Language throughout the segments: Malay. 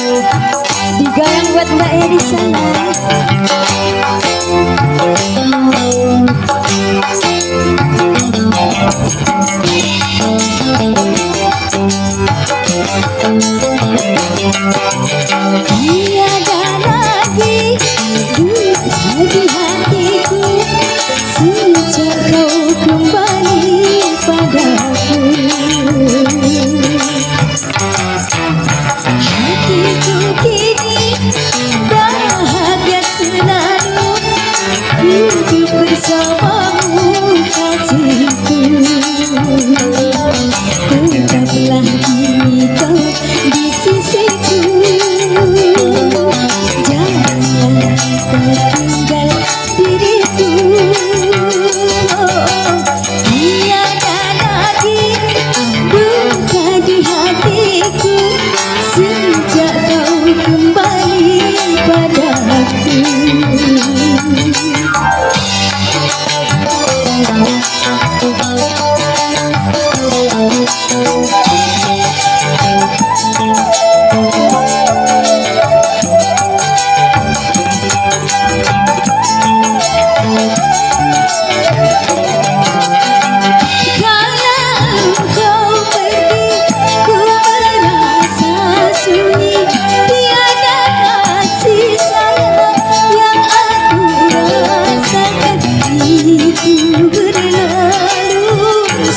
Digoyang buat Mbak ya di sana. Tiada lagi duka di hatiku sejak kau kembali padaku. Hatiku kini bahagia selalu hidup bersamamu kasihku. Tetaplah kini kau di sisiku, janganlah kau tinggal diriku. Tiada lagi duka di hatiku sejak kau kembali padaku.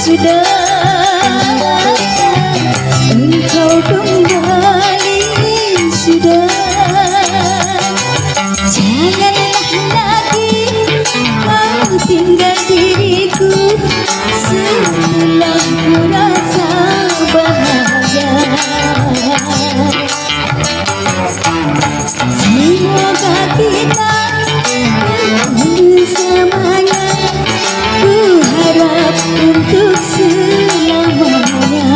Sudah engkau kembali, sudah janganlah lagi kau tinggal diriku setelah ku rasa bahagia. Semoga kita bersamanya, ku harap untuk selamanya.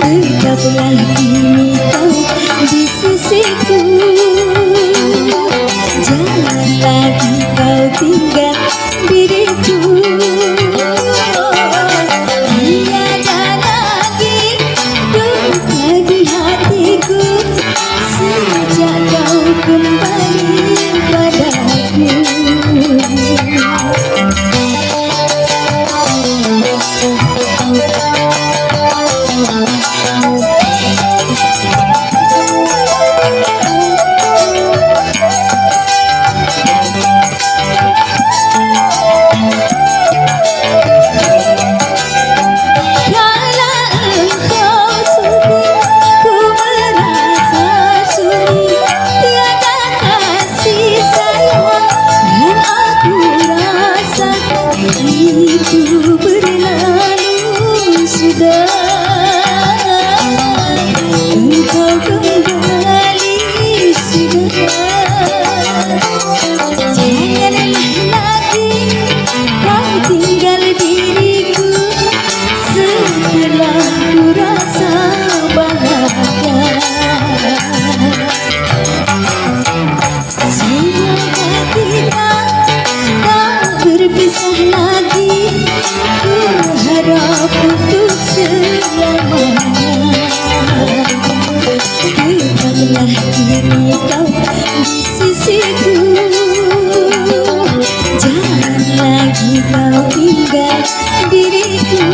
Tetaplah kini kau di sisiku, jangan lagi kau tinggal diriku. Tiada lagi duka di hatiku sejak kau kembali padaku. Itu berlalu sudah, engkau kembali sudah, janganlah lagi kau tinggal diriku setelah ku rasa bahagia. Semoga kita tak berpisah lagi, ku harap untuk selamanya. Tetaplah kini kau di sisiku, jangan lagi kau tinggal diriku.